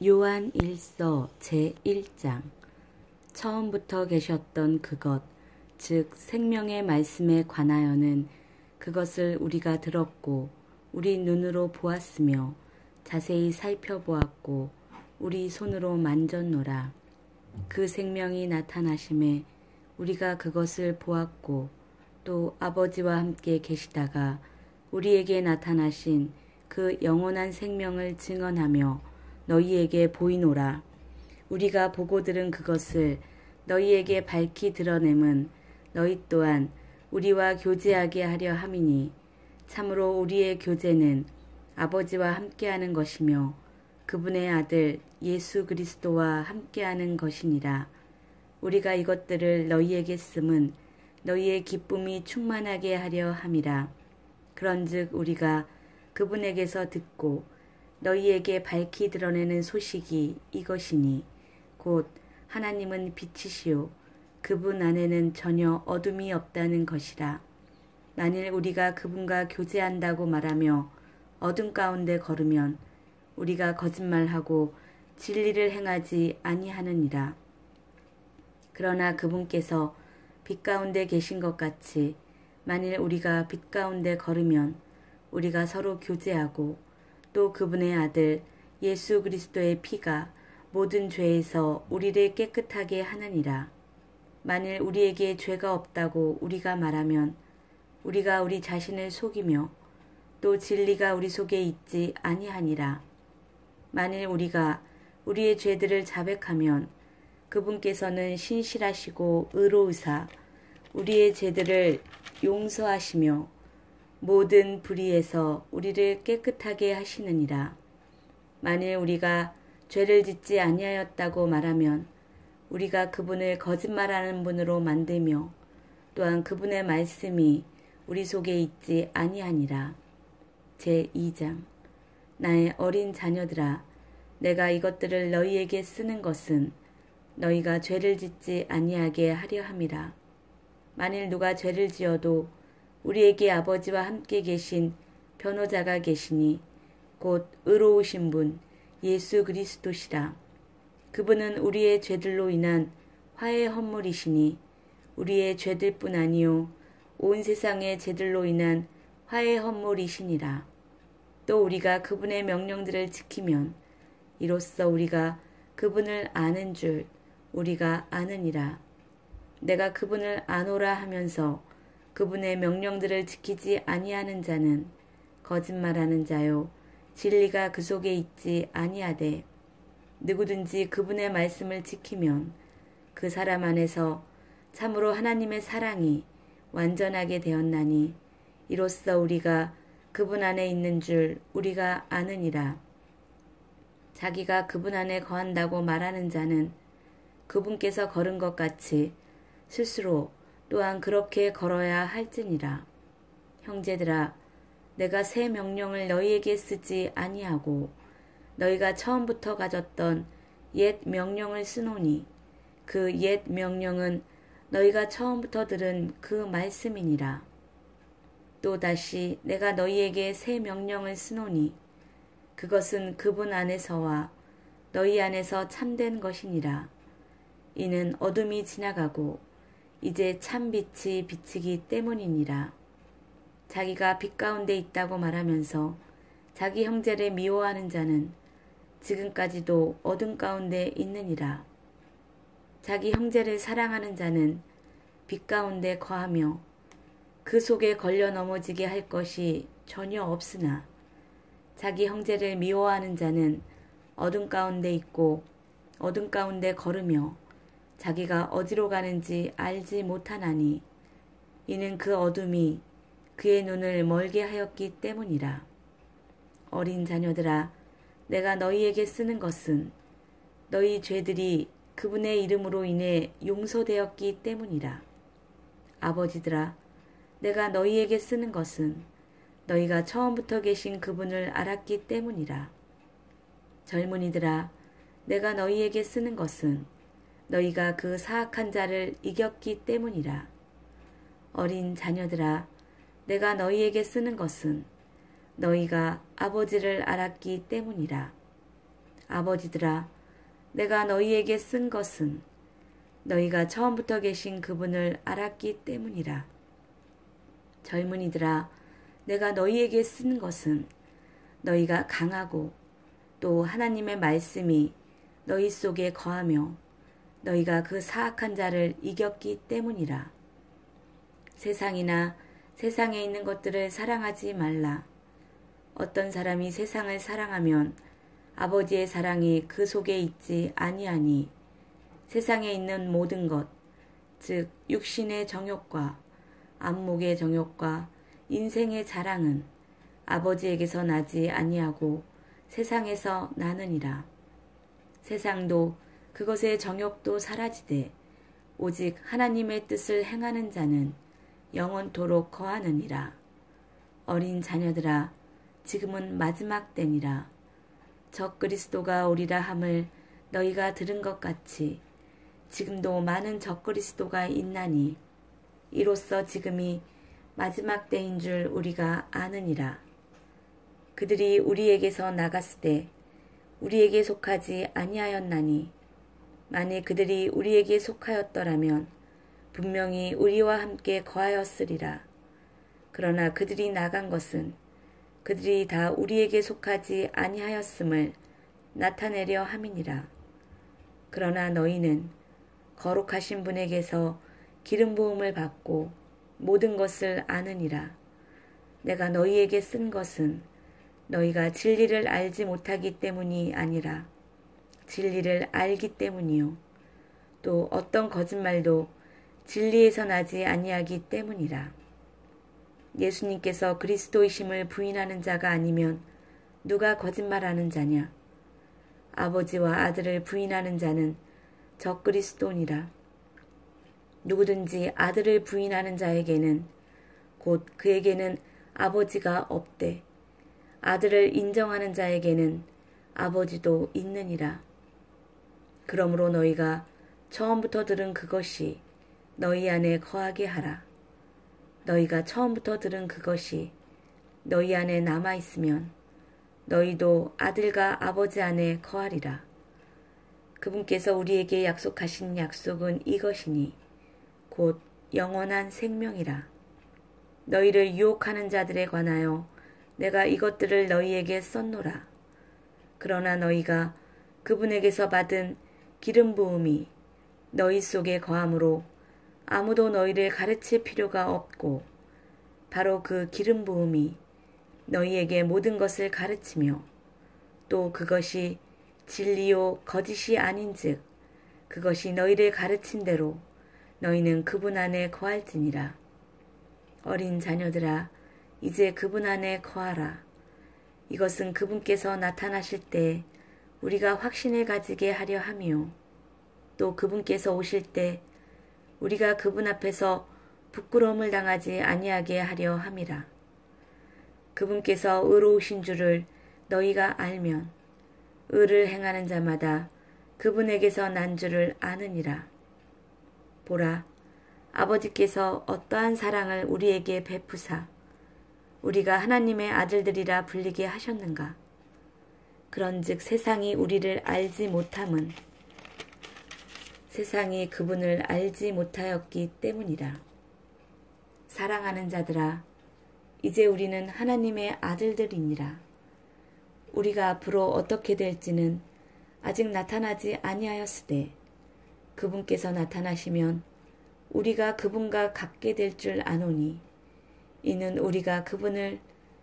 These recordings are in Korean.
요한 1서 제1장 처음부터 계셨던 그것, 즉 생명의 말씀에 관하여는 그것을 우리가 들었고 우리 눈으로 보았으며 자세히 살펴보았고 우리 손으로 만졌노라. 그 생명이 나타나심에 우리가 그것을 보았고 또 아버지와 함께 계시다가 우리에게 나타나신 그 영원한 생명을 증언하며 너희에게 보이노라. 우리가 보고 들은 그것을 너희에게 밝히 드러냄은 너희 또한 우리와 교제하게 하려 함이니 참으로 우리의 교제는 아버지와 함께하는 것이며 그분의 아들 예수 그리스도와 함께하는 것이니라. 우리가 이것들을 너희에게 쓰면 너희의 기쁨이 충만하게 하려 함이라. 그런즉 우리가 그분에게서 듣고 너희에게 밝히 드러내는 소식이 이것이니 곧 하나님은 빛이시요 그분 안에는 전혀 어둠이 없다는 것이라. 만일 우리가 그분과 교제한다고 말하며 어둠 가운데 걸으면 우리가 거짓말하고 진리를 행하지 아니하느니라. 그러나 그분께서 빛 가운데 계신 것 같이 만일 우리가 빛 가운데 걸으면 우리가 서로 교제하고 또 그분의 아들 예수 그리스도의 피가 모든 죄에서 우리를 깨끗하게 하느니라. 만일 우리에게 죄가 없다고 우리가 말하면 우리가 우리 자신을 속이며 또 진리가 우리 속에 있지 아니하니라. 만일 우리가 우리의 죄들을 자백하면 그분께서는 신실하시고 의로우사 우리의 죄들을 용서하시며 모든 불의에서 우리를 깨끗하게 하시느니라. 만일 우리가 죄를 짓지 아니하였다고 말하면 우리가 그분을 거짓말하는 분으로 만들며 또한 그분의 말씀이 우리 속에 있지 아니하니라. 제2장 나의 어린 자녀들아, 내가 이것들을 너희에게 쓰는 것은 너희가 죄를 짓지 아니하게 하려 함이라. 만일 누가 죄를 지어도 우리에게 아버지와 함께 계신 변호자가 계시니 곧 의로우신 분 예수 그리스도시라. 그분은 우리의 죄들로 인한 화의 헌물이시니 우리의 죄들뿐 아니요 온 세상의 죄들로 인한 화의 헌물이시니라. 또 우리가 그분의 명령들을 지키면 이로써 우리가 그분을 아는 줄 우리가 아느니라. 내가 그분을 아노라 하면서 그분의 명령들을 지키지 아니하는 자는 거짓말하는 자요 진리가 그 속에 있지 아니하되 누구든지 그분의 말씀을 지키면 그 사람 안에서 참으로 하나님의 사랑이 완전하게 되었나니 이로써 우리가 그분 안에 있는 줄 우리가 아느니라. 자기가 그분 안에 거한다고 말하는 자는 그분께서 걸은 것 같이 스스로 또한 그렇게 걸어야 할지니라. 형제들아, 내가 새 명령을 너희에게 쓰지 아니하고 너희가 처음부터 가졌던 옛 명령을 쓰노니 그 옛 명령은 너희가 처음부터 들은 그 말씀이니라. 또다시 내가 너희에게 새 명령을 쓰노니 그것은 그분 안에서와 너희 안에서 참된 것이니라. 이는 어둠이 지나가고 이제 참 빛이 비치기 때문이니라. 자기가 빛 가운데 있다고 말하면서 자기 형제를 미워하는 자는 지금까지도 어둠 가운데 있느니라. 자기 형제를 사랑하는 자는 빛 가운데 거하며 그 속에 걸려 넘어지게 할 것이 전혀 없으나 자기 형제를 미워하는 자는 어둠 가운데 있고 어둠 가운데 걸으며 자기가 어디로 가는지 알지 못하나니 이는 그 어둠이 그의 눈을 멀게 하였기 때문이라. 어린 자녀들아, 내가 너희에게 쓰는 것은 너희 죄들이 그분의 이름으로 인해 용서되었기 때문이라. 아버지들아, 내가 너희에게 쓰는 것은 너희가 처음부터 계신 그분을 알았기 때문이라. 젊은이들아, 내가 너희에게 쓰는 것은 너희가 그 사악한 자를 이겼기 때문이라. 어린 자녀들아, 내가 너희에게 쓰는 것은 너희가 아버지를 알았기 때문이라. 아버지들아, 내가 너희에게 쓴 것은 너희가 처음부터 계신 그분을 알았기 때문이라. 젊은이들아, 내가 너희에게 쓴 것은 너희가 강하고 또 하나님의 말씀이 너희 속에 거하며 너희가 그 사악한 자를 이겼기 때문이라. 세상이나 세상에 있는 것들을 사랑하지 말라. 어떤 사람이 세상을 사랑하면 아버지의 사랑이 그 속에 있지 아니하니 세상에 있는 모든 것, 즉 육신의 정욕과 안목의 정욕과 인생의 자랑은 아버지에게서 나지 아니하고 세상에서 나느니라. 세상도 그것의 정욕도 사라지되 오직 하나님의 뜻을 행하는 자는 영원토록 거하느니라. 어린 자녀들아, 지금은 마지막 때니라. 적그리스도가 오리라 함을 너희가 들은 것 같이 지금도 많은 적그리스도가 있나니 이로써 지금이 마지막 때인 줄 우리가 아느니라. 그들이 우리에게서 나갔을 때 우리에게 속하지 아니하였나니 만일 그들이 우리에게 속하였더라면 분명히 우리와 함께 거하였으리라. 그러나 그들이 나간 것은 그들이 다 우리에게 속하지 아니하였음을 나타내려 함이니라. 그러나 너희는 거룩하신 분에게서 기름 부음을 받고 모든 것을 아느니라. 내가 너희에게 쓴 것은 너희가 진리를 알지 못하기 때문이 아니라 진리를 알기 때문이요. 또 어떤 거짓말도 진리에서 나지 아니하기 때문이라. 예수님께서 그리스도이심을 부인하는 자가 아니면 누가 거짓말하는 자냐? 아버지와 아들을 부인하는 자는 적그리스도니라. 누구든지 아들을 부인하는 자에게는 곧 그에게는 아버지가 없되 아들을 인정하는 자에게는 아버지도 있느니라. 그러므로 너희가 처음부터 들은 그것이 너희 안에 거하게 하라. 너희가 처음부터 들은 그것이 너희 안에 남아있으면 너희도 아들과 아버지 안에 거하리라. 그분께서 우리에게 약속하신 약속은 이것이니 곧 영원한 생명이라. 너희를 유혹하는 자들에 관하여 내가 이것들을 너희에게 썼노라. 그러나 너희가 그분에게서 받은 기름 부음이 너희 속에 거함으로 아무도 너희를 가르칠 필요가 없고 바로 그 기름 부음이 너희에게 모든 것을 가르치며 또 그것이 진리요 거짓이 아닌즉 그것이 너희를 가르친 대로 너희는 그분 안에 거할지니라. 어린 자녀들아, 이제 그분 안에 거하라. 이것은 그분께서 나타나실 때 우리가 확신을 가지게 하려 함이요. 또 그분께서 오실 때 우리가 그분 앞에서 부끄러움을 당하지 아니하게 하려 함이라. 그분께서 의로우신 줄을 너희가 알면 의를 행하는 자마다 그분에게서 난 줄을 아느니라. 보라, 아버지께서 어떠한 사랑을 우리에게 베푸사 우리가 하나님의 아들들이라 불리게 하셨는가. 그런즉 세상이 우리를 알지 못함은 세상이 그분을 알지 못하였기 때문이라. 사랑하는 자들아, 이제 우리는 하나님의 아들들이니라. 우리가 앞으로 어떻게 될지는 아직 나타나지 아니하였으되 그분께서 나타나시면 우리가 그분과 같게 될 줄 아노니 이는 우리가 그분을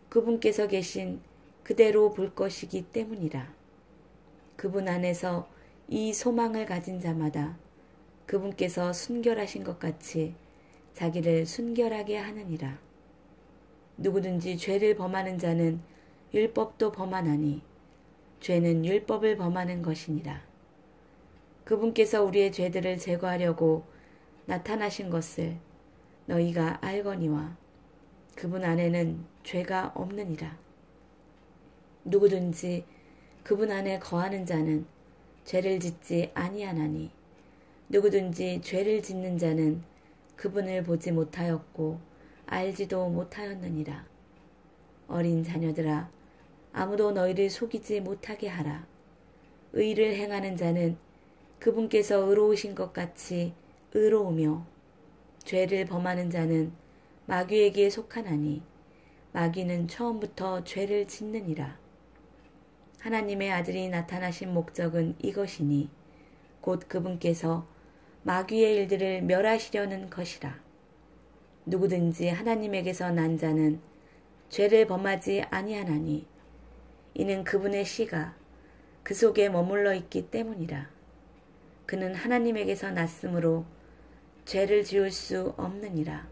그분께서 계신 그대로 볼 것이기 때문이라. 그분 안에서 이 소망을 가진 자마다 그분께서 순결하신 것 같이 자기를 순결하게 하느니라. 누구든지 죄를 범하는 자는 율법도 범하나니 죄는 율법을 범하는 것이니라. 그분께서 우리의 죄들을 제거하려고 나타나신 것을 너희가 알거니와 그분 안에는 죄가 없느니라. 누구든지 그분 안에 거하는 자는 죄를 짓지 아니하나니 누구든지 죄를 짓는 자는 그분을 보지 못하였고 알지도 못하였느니라. 어린 자녀들아, 아무도 너희를 속이지 못하게 하라. 의를 행하는 자는 그분께서 의로우신 것 같이 의로우며 죄를 범하는 자는 마귀에게 속하나니 마귀는 처음부터 죄를 짓느니라. 하나님의 아들이 나타나신 목적은 이것이니 곧 그분께서 마귀의 일들을 멸하시려는 것이라. 누구든지 하나님에게서 난 자는 죄를 범하지 아니하나니 이는 그분의 씨가 그 속에 머물러 있기 때문이라. 그는 하나님에게서 났으므로 죄를 지을 수 없느니라.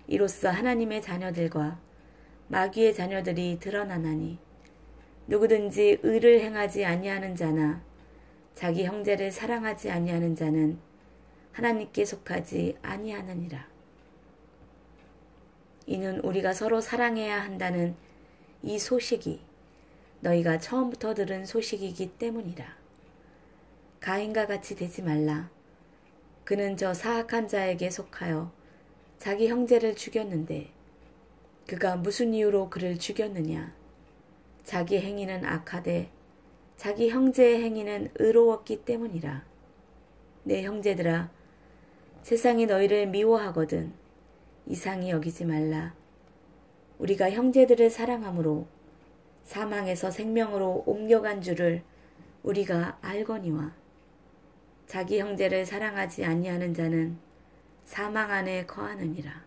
이로써 하나님의 자녀들과 마귀의 자녀들이 드러나나니 누구든지 의를 행하지 아니하는 자나 자기 형제를 사랑하지 아니하는 자는 하나님께 속하지 아니하느니라. 이는 우리가 서로 사랑해야 한다는 이 소식이 너희가 처음부터 들은 소식이기 때문이라. 가인과 같이 되지 말라. 그는 저 사악한 자에게 속하여 자기 형제를 죽였는데 그가 무슨 이유로 그를 죽였느냐? 자기 행위는 악하되 자기 형제의 행위는 의로웠기 때문이라. 내 형제들아, 세상이 너희를 미워하거든 이상히 여기지 말라. 우리가 형제들을 사랑함으로 사망에서 생명으로 옮겨간 줄을 우리가 알거니와 자기 형제를 사랑하지 아니하는 자는 사망 안에 거하느니라.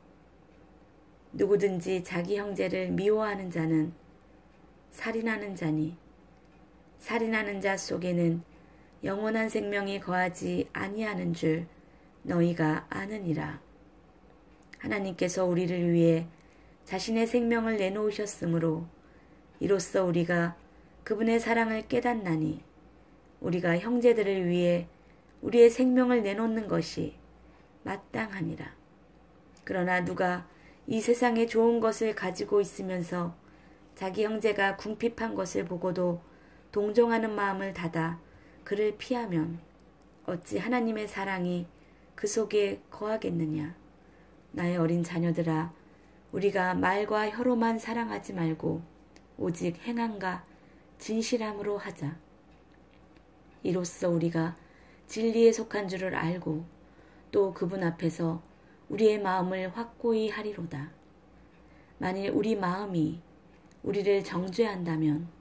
누구든지 자기 형제를 미워하는 자는 살인하는 자니 살인하는 자 속에는 영원한 생명이 거하지 아니하는 줄 너희가 아느니라. 하나님께서 우리를 위해 자신의 생명을 내놓으셨으므로 이로써 우리가 그분의 사랑을 깨닫나니 우리가 형제들을 위해 우리의 생명을 내놓는 것이 마땅하니라. 그러나 누가 이 세상에 좋은 것을 가지고 있으면서 자기 형제가 궁핍한 것을 보고도 동정하는 마음을 닫아 그를 피하면 어찌 하나님의 사랑이 그 속에 거하겠느냐. 나의 어린 자녀들아, 우리가 말과 혀로만 사랑하지 말고 오직 행함과 진실함으로 하자. 이로써 우리가 진리에 속한 줄을 알고 또 그분 앞에서 우리의 마음을 확고히 하리로다. 만일 우리 마음이 우리를 정죄한다면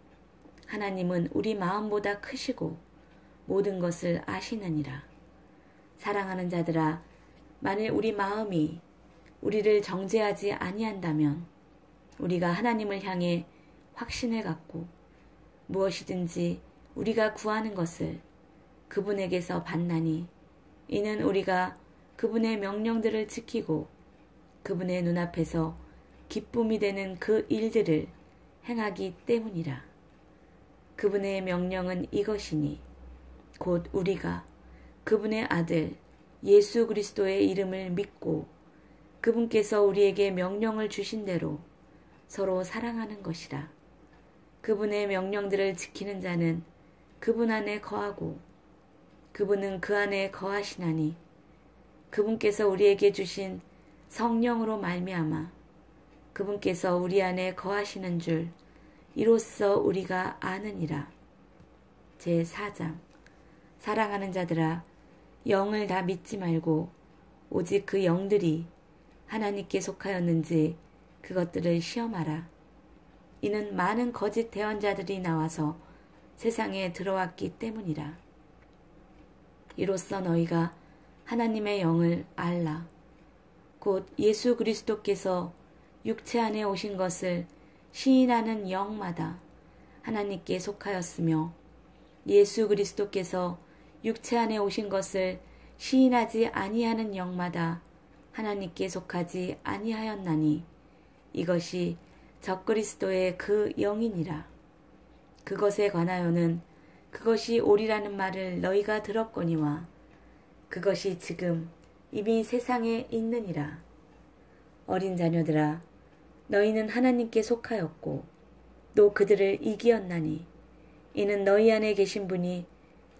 하나님은 우리 마음보다 크시고 모든 것을 아시느니라. 사랑하는 자들아, 만일 우리 마음이 우리를 정죄하지 아니한다면 우리가 하나님을 향해 확신을 갖고 무엇이든지 우리가 구하는 것을 그분에게서 받나니 이는 우리가 그분의 명령들을 지키고 그분의 눈앞에서 기쁨이 되는 그 일들을 행하기 때문이라. 그분의 명령은 이것이니 곧 우리가 그분의 아들 예수 그리스도의 이름을 믿고 그분께서 우리에게 명령을 주신 대로 서로 사랑하는 것이라. 그분의 명령들을 지키는 자는 그분 안에 거하고 그분은 그 안에 거하시나니 그분께서 우리에게 주신 성령으로 말미암아 그분께서 우리 안에 거하시는 줄 이로써 우리가 아느니라. 제4장. 사랑하는 자들아, 영을 다 믿지 말고 오직 그 영들이 하나님께 속하였는지 그것들을 시험하라. 이는 많은 거짓 대언자들이 나와서 세상에 들어왔기 때문이라. 이로써 너희가 하나님의 영을 알라. 곧 예수 그리스도께서 육체 안에 오신 것을 시인하는 영마다 하나님께 속하였으며 예수 그리스도께서 육체 안에 오신 것을 시인하지 아니하는 영마다 하나님께 속하지 아니하였나니 이것이 적그리스도의 그 영이니라. 그것에 관하여는 그것이 옳으라는 말을 너희가 들었거니와 그것이 지금 이미 세상에 있느니라. 어린 자녀들아, 너희는 하나님께 속하였고 또 그들을 이기었나니 이는 너희 안에 계신 분이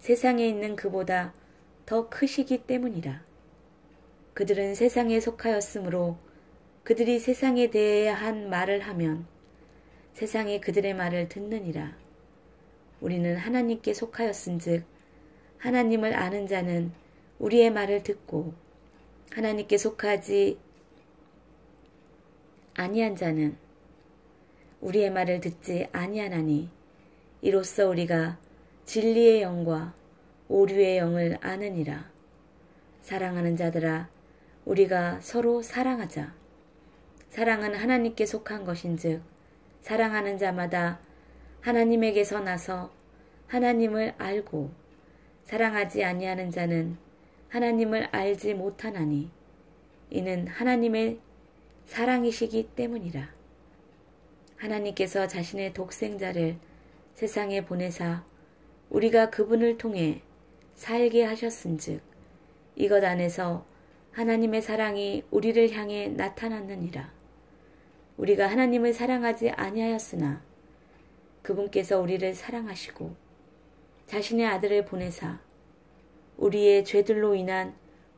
세상에 있는 그보다 더 크시기 때문이라. 그들은 세상에 속하였으므로 그들이 세상에 대해 한 말을 하면 세상이 그들의 말을 듣느니라. 우리는 하나님께 속하였은즉 하나님을 아는 자는 우리의 말을 듣고 하나님께 속하지 아니한 자는 우리의 말을 듣지 아니하나니 이로써 우리가 진리의 영과 오류의 영을 아느니라. 사랑하는 자들아, 우리가 서로 사랑하자. 사랑은 하나님께 속한 것인즉 사랑하는 자마다 하나님에게서 나서 하나님을 알고 사랑하지 아니하는 자는 하나님을 알지 못하나니 이는 하나님의 사랑이시기 때문이라. 하나님께서 자신의 독생자를 세상에 보내사 우리가 그분을 통해 살게 하셨은즉 이것 안에서 하나님의 사랑이 우리를 향해 나타났느니라. 우리가 하나님을 사랑하지 아니하였으나 그분께서 우리를 사랑하시고 자신의 아들을 보내사 우리의 죄들로 인한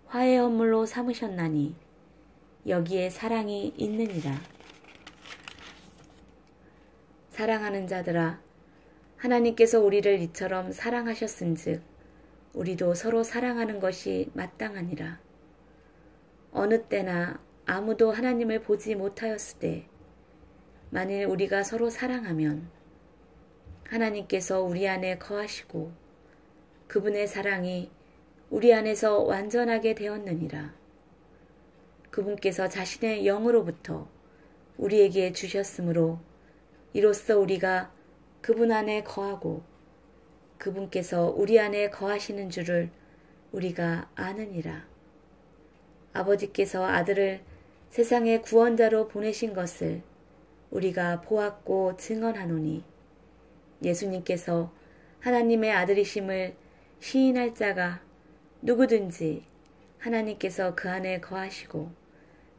화해 헌물로 삼으셨나니 여기에 사랑이 있느니라. 사랑하는 자들아, 하나님께서 우리를 이처럼 사랑하셨은즉 우리도 서로 사랑하는 것이 마땅하니라. 어느 때나 아무도 하나님을 보지 못하였으되 만일 우리가 서로 사랑하면 하나님께서 우리 안에 거하시고 그분의 사랑이 우리 안에서 완전하게 되었느니라. 그분께서 자신의 영으로부터 우리에게 주셨으므로 이로써 우리가 그분 안에 거하고 그분께서 우리 안에 거하시는 줄을 우리가 아느니라. 아버지께서 아들을 세상의 구원자로 보내신 것을 우리가 보았고 증언하노니 예수님께서 하나님의 아들이심을 시인할 자가 누구든지 하나님께서 그 안에 거하시고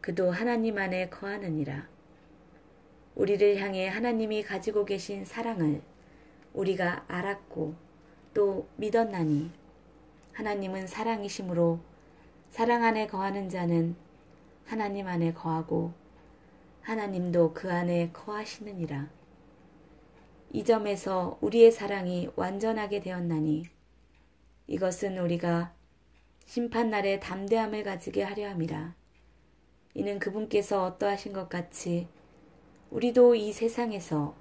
그도 하나님 안에 거하느니라. 우리를 향해 하나님이 가지고 계신 사랑을 우리가 알았고 또 믿었나니 하나님은 사랑이시므로 사랑 안에 거하는 자는 하나님 안에 거하고 하나님도 그 안에 거하시느니라. 이 점에서 우리의 사랑이 완전하게 되었나니 이것은 우리가 심판날에 담대함을 가지게 하려 함이라. 이는 그분께서 어떠하신 것 같이 우리도 이 세상에서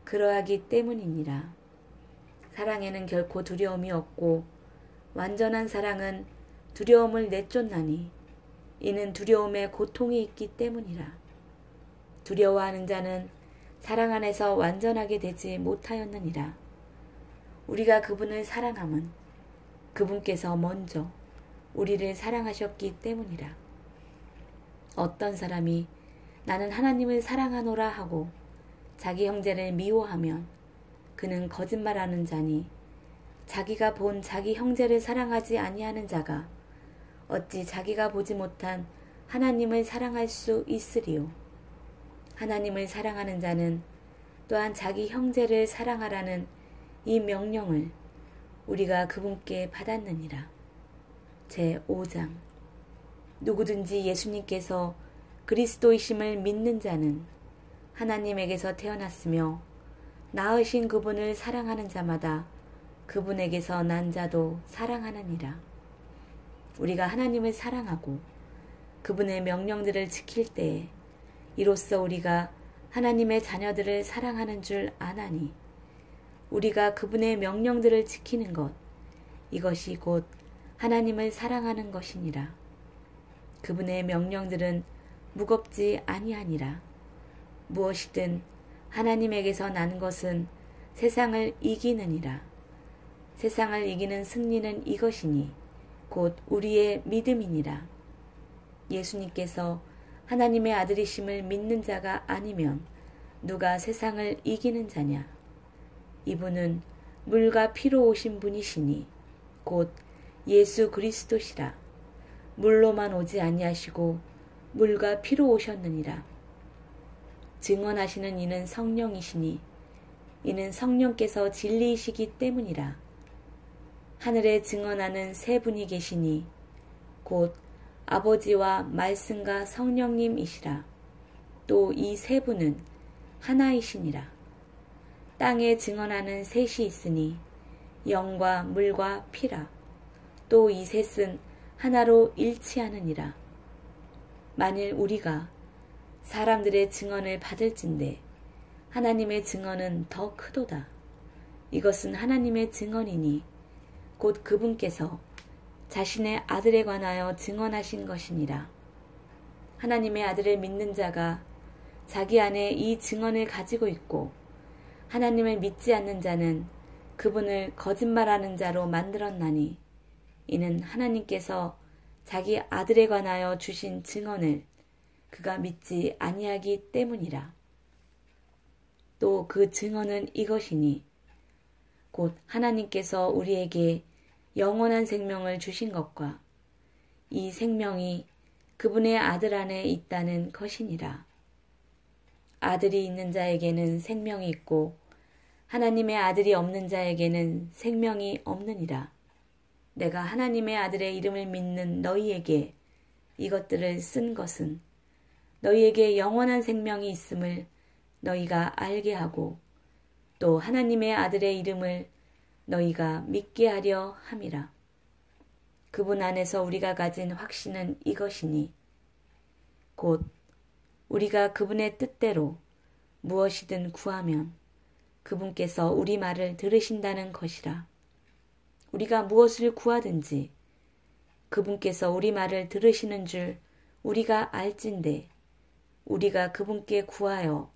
그러하기 때문이니라. 사랑에는 결코 두려움이 없고 완전한 사랑은 두려움을 내쫓나니 이는 두려움에 고통이 있기 때문이라. 두려워하는 자는 사랑 안에서 완전하게 되지 못하였느니라. 우리가 그분을 사랑함은 그분께서 먼저 우리를 사랑하셨기 때문이라. 어떤 사람이 나는 하나님을 사랑하노라 하고 자기 형제를 미워하면 그는 거짓말하는 자니 자기가 본 자기 형제를 사랑하지 아니하는 자가 어찌 자기가 보지 못한 하나님을 사랑할 수 있으리요. 하나님을 사랑하는 자는 또한 자기 형제를 사랑하라는 이 명령을 우리가 그분께 받았느니라. 제5장 누구든지 예수님께서 그리스도이심을 믿는 자는 하나님에게서 태어났으며 낳으신 그분을 사랑하는 자마다 그분에게서 난 자도 사랑하느니라. 우리가 하나님을 사랑하고 그분의 명령들을 지킬 때에 이로써 우리가 하나님의 자녀들을 사랑하는 줄 아나니 우리가 그분의 명령들을 지키는 것 이것이 곧 하나님을 사랑하는 것이니라. 그분의 명령들은 무겁지 아니하니라. 무엇이든 하나님에게서 나는 것은 세상을 이기느니라. 세상을 이기는 승리는 이것이니 곧 우리의 믿음이니라. 예수님께서 하나님의 아들이심을 믿는 자가 아니면 누가 세상을 이기는 자냐? 이분은 물과 피로 오신 분이시니 곧 예수 그리스도시라. 물로만 오지 아니하시고 물과 피로 오셨느니라. 증언하시는 이는 성령이시니 이는 성령께서 진리이시기 때문이라. 하늘에 증언하는 세 분이 계시니 곧 아버지와 말씀과 성령님이시라. 또 이 세 분은 하나이시니라. 땅에 증언하는 셋이 있으니 영과 물과 피라. 또 이 셋은 하나로 일치하느니라. 만일 우리가 사람들의 증언을 받을진대 하나님의 증언은 더 크도다. 이것은 하나님의 증언이니 곧 그분께서 자신의 아들에 관하여 증언하신 것이니라. 하나님의 아들을 믿는 자가 자기 안에 이 증언을 가지고 있고 하나님을 믿지 않는 자는 그분을 거짓말하는 자로 만들었나니 이는 하나님께서 자기 아들에 관하여 주신 증언을 그가 믿지 아니하기 때문이라. 또 그 증언은 이것이니 곧 하나님께서 우리에게 영원한 생명을 주신 것과 이 생명이 그분의 아들 안에 있다는 것이니라. 아들이 있는 자에게는 생명이 있고 하나님의 아들이 없는 자에게는 생명이 없느니라. 내가 하나님의 아들의 이름을 믿는 너희에게 이것들을 쓴 것은 너희에게 영원한 생명이 있음을 너희가 알게 하고 또 하나님의 아들의 이름을 너희가 믿게 하려 함이라. 그분 안에서 우리가 가진 확신은 이것이니 곧 우리가 그분의 뜻대로 무엇이든 구하면 그분께서 우리 말을 들으신다는 것이라. 우리가 무엇을 구하든지 그분께서 우리 말을 들으시는 줄 우리가 알진대 우리가 그분께 구하여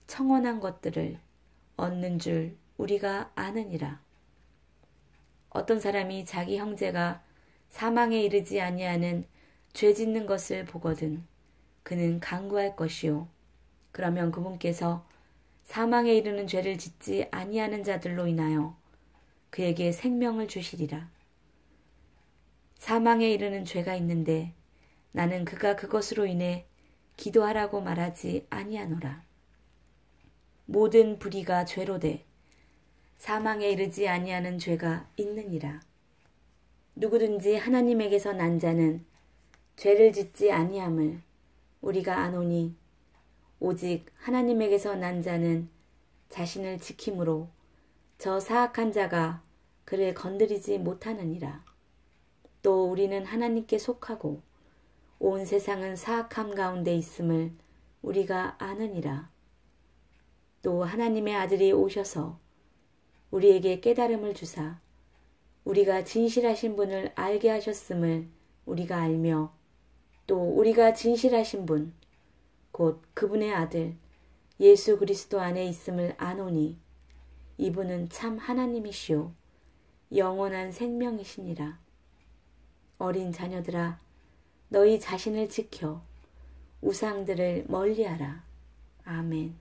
청원한 것들을 얻는 줄 우리가 아느니라. 어떤 사람이 자기 형제가 사망에 이르지 아니하는 죄 짓는 것을 보거든 그는 간구할 것이요. 그러면 그분께서 사망에 이르는 죄를 짓지 아니하는 자들로 인하여 그에게 생명을 주시리라. 사망에 이르는 죄가 있는데 나는 그가 그것으로 인해 기도하라고 말하지 아니하노라. 모든 불의가 죄로 돼 사망에 이르지 아니하는 죄가 있느니라. 누구든지 하나님에게서 난 자는 죄를 짓지 아니함을 우리가 아노니 오직 하나님에게서 난 자는 자신을 지킴으로 저 사악한 자가 그를 건드리지 못하느니라. 또 우리는 하나님께 속하고 온 세상은 사악함 가운데 있음을 우리가 아느니라. 또 하나님의 아들이 오셔서 우리에게 깨달음을 주사 우리가 진실하신 분을 알게 하셨음을 우리가 알며 또 우리가 진실하신 분 곧 그분의 아들 예수 그리스도 안에 있음을 아노니 이분은 참 하나님이시오 영원한 생명이시니라. 어린 자녀들아 너희 자신을 지켜 우상들을 멀리하라. 아멘.